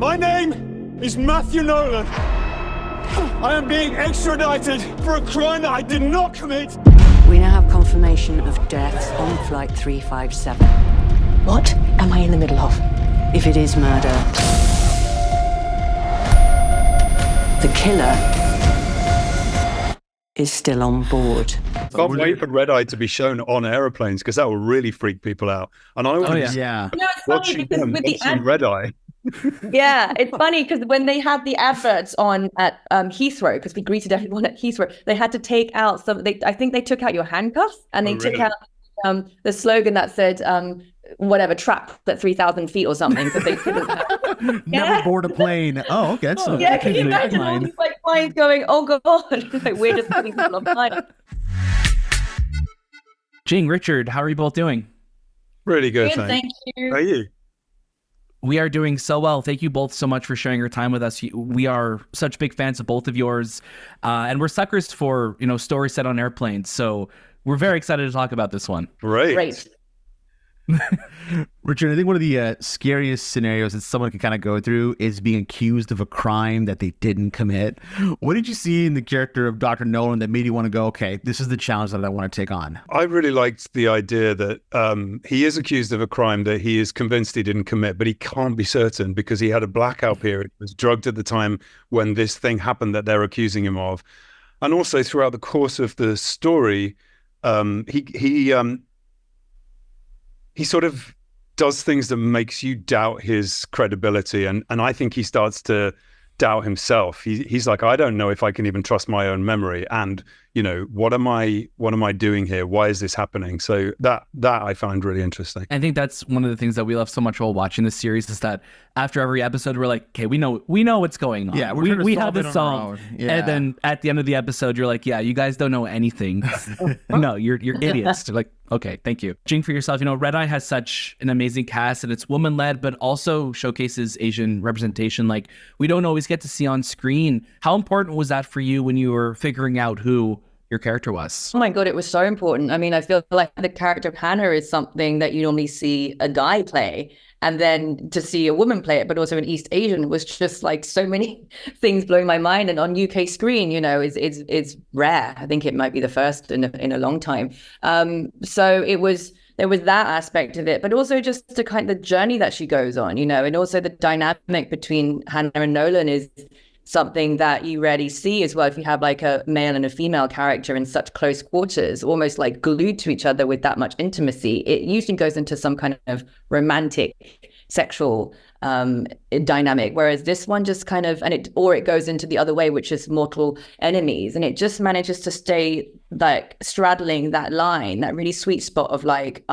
My name is Matthew Nolan. I am being extradited for a crime that I did not commit. We now have confirmation of death on Flight 357. What am I in the middle of? If it is murder, the killer is still on board. Can't wait for Red Eye to be shown on aeroplanes because that will really freak people out. And I want to It's watching them watching Red Eye. Yeah, it's funny because when they had the adverts on at Heathrow, because we greeted everyone at Heathrow, they had to take out I think they took out your handcuffs and they took out the slogan that said whatever, trapped at 3,000 feet or something, because they couldn't have... Never board a plane. Oh, okay. So can you imagine all these planes going, oh god, we're just putting people on fire. Jing, Richard, how are you both doing? Really good, Thank you. How are you? We are doing so well. Thank you both so much for sharing your time with us. We are such big fans of both of yours, and we're suckers for stories set on airplanes. So we're very excited to talk about this one. Great. Richard, I think one of the scariest scenarios that someone can kind of go through is being accused of a crime that they didn't commit. What did you see in the character of Dr. Nolan that made you want to go, okay, this is the challenge that I want to take on? I really liked the idea that he is accused of a crime that he is convinced he didn't commit, but he can't be certain because he had a blackout period. He was drugged at the time when this thing happened that they're accusing him of. And also throughout the course of the story, he sort of does things that makes you doubt his credibility. And I think he starts to doubt himself. He's like, I don't know if I can even trust my own memory. And, what am I doing here? Why is this happening? So that I found really interesting. I think that's one of the things that we love so much while watching this series is that after every episode, we're like, okay, we know what's going on. Yeah, we have this solved. Yeah. And then at the end of the episode, you're like, yeah, you guys don't know anything. No, you're idiots. They're like, okay, thank you. Jing, for yourself, Red Eye has such an amazing cast and it's woman-led, but also showcases Asian representation like we don't always get to see on screen. How important was that for you when you were figuring out who your character was? Oh my God, it was so important. I mean, I feel like the character of Hana is something that you normally see a guy play. And then to see a woman play it, but also an East Asian, was just like so many things blowing my mind. And on UK screen, it's rare. I think it might be the first in a long time. So there was that aspect of it, but also just the kind of the journey that she goes on, and also the dynamic between Hana and Nolan is something that you rarely see as well. If you have like a male and a female character in such close quarters, almost like glued to each other with that much intimacy, it usually goes into some kind of romantic sexual dynamic, whereas this one just kind of, it goes into the other way, which is mortal enemies, and it just manages to stay like straddling that line, that really sweet spot of like,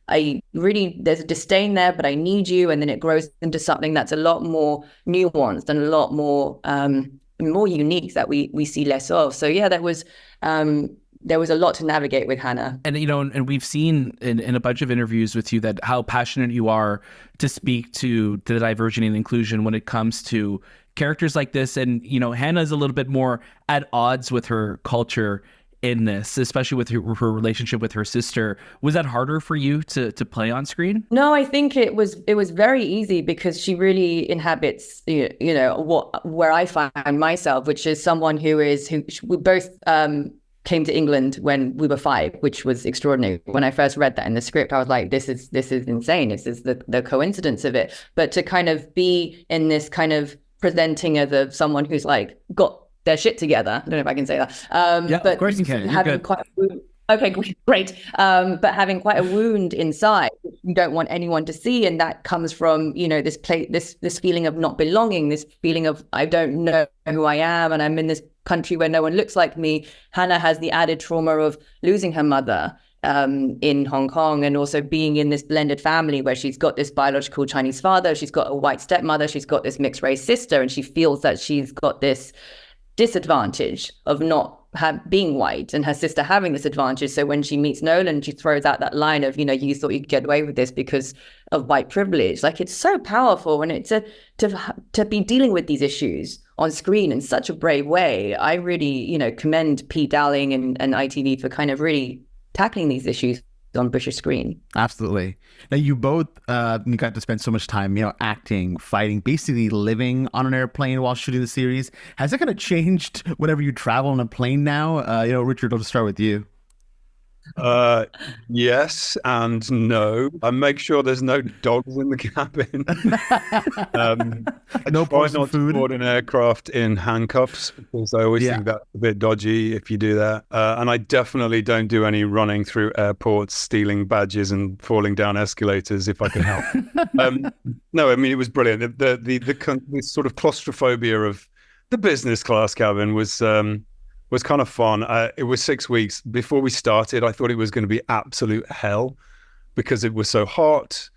I really, there's a disdain there, but I need you. And then it grows into something that's a lot more nuanced and a lot more unique that we see less of. So yeah, there was a lot to navigate with Hana. And, and we've seen in a bunch of interviews with you that how passionate you are to speak to the diversity and inclusion when it comes to characters like this. And, Hana's a little bit more at odds with her culture in this, especially with her relationship with her sister. Was that harder for you to play on screen? No, I think it was very easy because she really inhabits, where I find myself, which is someone who we both came to England when we were 5, which was extraordinary. When I first read that in the script, I was like, this is insane. This is the coincidence of it. But to kind of be in this kind of presenting as someone who's like got their shit together. I don't know if I can say that. But of course you can. You're good. Okay, great. But having quite a wound inside, you don't want anyone to see, and that comes from this feeling of not belonging, this feeling of I don't know who I am, and I'm in this country where no one looks like me. Hana has the added trauma of losing her mother in Hong Kong, and also being in this blended family where she's got this biological Chinese father, she's got a white stepmother, she's got this mixed race sister, and she feels that she's got this disadvantage of not being white and her sister having this advantage. So when she meets Nolan, she throws out that line of, you thought you'd get away with this because of white privilege. Like, it's so powerful, and it's to be dealing with these issues on screen in such a brave way. I really, commend Pete Dowling and ITV for kind of really tackling these issues on British screen. Absolutely. Now, you both you got to spend so much time, acting, fighting, basically living on an airplane while shooting the series. Has that kind of changed whenever you travel on a plane now? Richard, I'll just start with you. Yes and no. I make sure there's no dogs in the cabin. I No try poison not food? to board an aircraft in handcuffs because I always think that's a bit dodgy if you do that. And I definitely don't do any running through airports, stealing badges and falling down escalators if I can help. No, I mean, it was brilliant. The sort of claustrophobia of the business class cabin was kind of fun. It was 6 weeks. Before we started, I thought it was going to be absolute hell because it was so hot.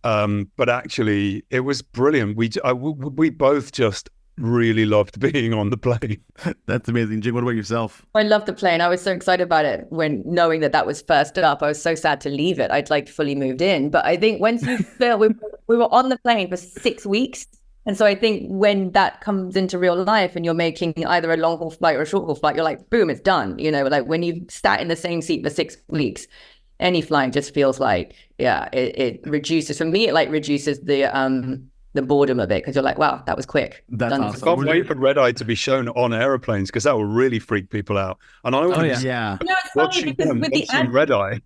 But actually, it was brilliant. We both just really loved being on the plane. That's amazing. Jing, what about yourself? I loved the plane. I was so excited about it when knowing that was first up. I was so sad to leave it. I'd like fully moved in. But I think once you feel we were on the plane for 6 weeks. And so I think when that comes into real life and you're making either a long haul flight or a short haul flight, you're like, boom, it's done. Like when you've sat in the same seat for 6 weeks, any flying just feels like, it reduces. For me, it like reduces the boredom of it because you're like, wow, that was quick. That's done. awesome. I can't wait for Red Eye to be shown on airplanes because that will really freak people out. And I want to be It's funny watching because them with the watching Red Eye.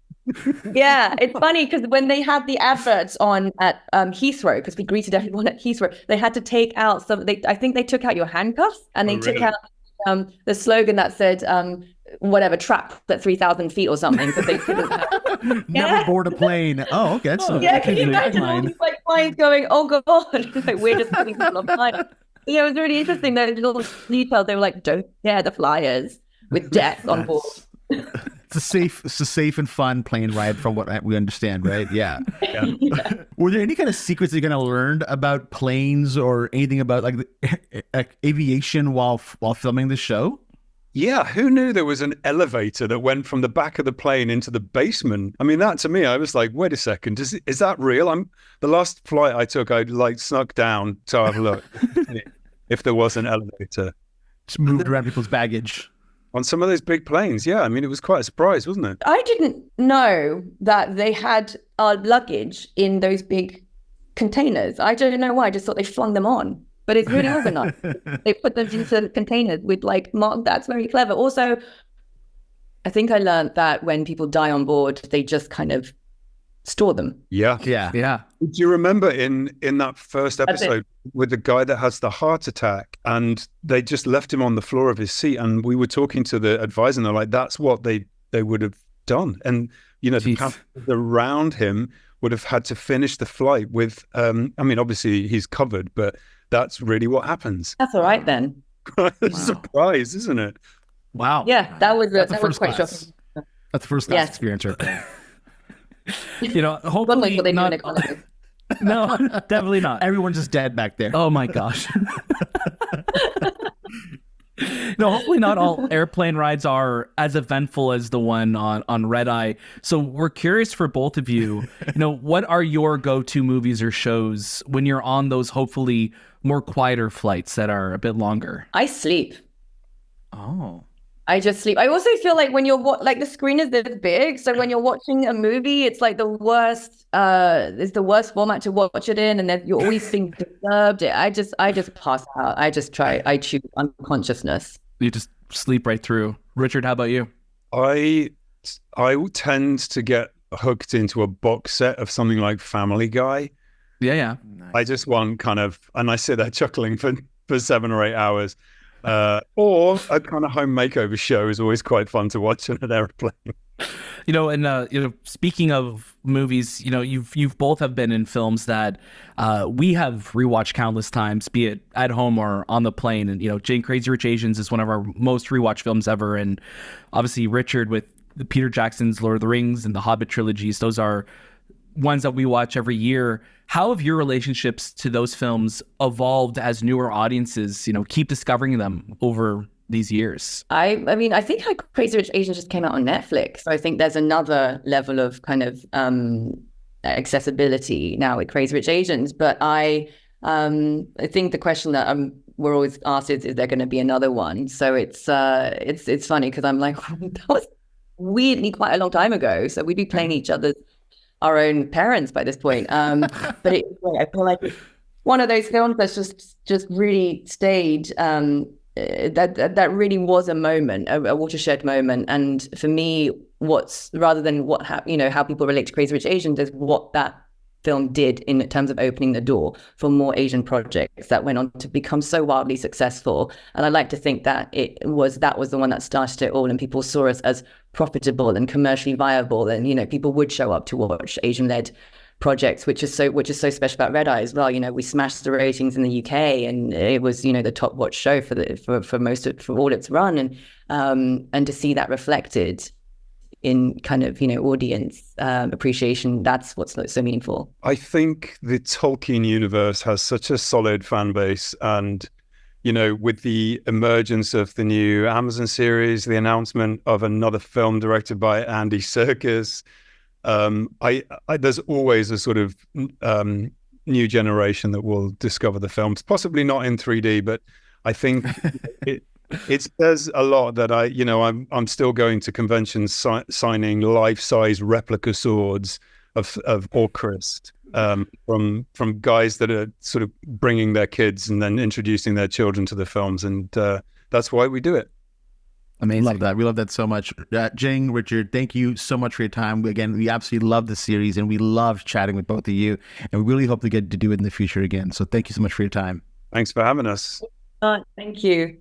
Yeah, it's funny because when they had the adverts on at Heathrow, because we greeted everyone at Heathrow, they had to take out I think they took out your handcuffs and they took out the slogan that said whatever, trapped at 3,000 feet or something, but they couldn't have. Never board a plane. Oh, okay. That's can you imagine all these like planes going, oh god, like we're just putting people on fire. It was really interesting. Those little details. They were like, don't scare the flyers with death on board. It's a safe and fun plane ride from what we understand, right? Yeah. Were there any kind of secrets that you kind of learned about planes or anything about like aviation while filming the show? Yeah, who knew there was an elevator that went from the back of the plane into the basement? I mean, that to me, I was like, wait a second, is that real? The last flight I took, I snuck down to have a look if there was an elevator. Just moved around people's baggage. On some of those big planes, yeah. I mean, it was quite a surprise, wasn't it? I didn't know that they had our luggage in those big containers. I don't know why. I just thought they flung them on. But it's really organized. They put them into containers with mark. That's very clever. Also, I think I learned that when people die on board, they just kind of store them. Yeah. Do you remember in that first episode with the guy that has the heart attack and they just left him on the floor of his seat and we were talking to the advisor and they're like, that's what they would have done. And, the passengers around him would have had to finish the flight with, obviously he's covered, but that's really what happens. That's all right then. Surprise, isn't it? Wow. Yeah, that was quite shocking. That's the first class experience right there. Hopefully not. No, definitely not. Everyone's just dead back there. Oh my gosh. No, hopefully not all airplane rides are as eventful as the one on Red Eye. So we're curious for both of you, what are your go-to movies or shows when you're on those hopefully more quieter flights that are a bit longer? I sleep. Oh. I just sleep. I also feel like when you're the screen is this big, so when you're watching a movie, it's like the worst. It's the worst format to watch it in, and then you're always being disturbed. I just pass out. I choose unconsciousness. You just sleep right through. Richard, how about you? I tend to get hooked into a box set of something like Family Guy. Yeah. Nice. I just want and I sit there chuckling for 7 or 8 hours. Or a kind of home makeover show is always quite fun to watch on an airplane. Speaking of movies, you've both have been in films that we have rewatched countless times, be it at home or on the plane. And Jane, Crazy Rich Asians is one of our most rewatched films ever. And obviously Richard with Peter Jackson's Lord of the Rings and the Hobbit trilogies, those are ones that we watch every year. How have your relationships to those films evolved as newer audiences, keep discovering them over these years? I think Crazy Rich Asians just came out on Netflix. So I think there's another level of kind of accessibility now with Crazy Rich Asians. But I think the question that we're always asked is there going to be another one? So it's funny because I'm like, that was weirdly quite a long time ago. So we'd be playing each other, our own parents by this point. But I feel like it's one of those films that's just really stayed. That really was a moment, a watershed moment. And for me, rather than how people relate to Crazy Rich Asians, is what that film did in terms of opening the door for more Asian projects that went on to become so wildly successful. And I like to think that that was the one that started it all, and people saw us as profitable and commercially viable, and people would show up to watch Asian-led projects, which is so special about Red Eye as well. We smashed the ratings in the UK, and it was the top watched show for all its run, and to see that reflected in kind of audience appreciation, that's what's so meaningful. I think the Tolkien universe has such a solid fan base, and with the emergence of the new Amazon series, the announcement of another film directed by Andy Serkis, there's always a sort of new generation that will discover the films, possibly not in 3D, but I think it says a lot that I'm still going to conventions signing life-size replica swords of Orcrist from guys that are sort of bringing their kids and then introducing their children to the films, and that's why we do it. Amazing. Love that. We love that so much. Jing, Richard, thank you so much for your time. Again, we absolutely love the series, and we love chatting with both of you, and we really hope to get to do it in the future again. So thank you so much for your time. Thanks for having us. Thank you.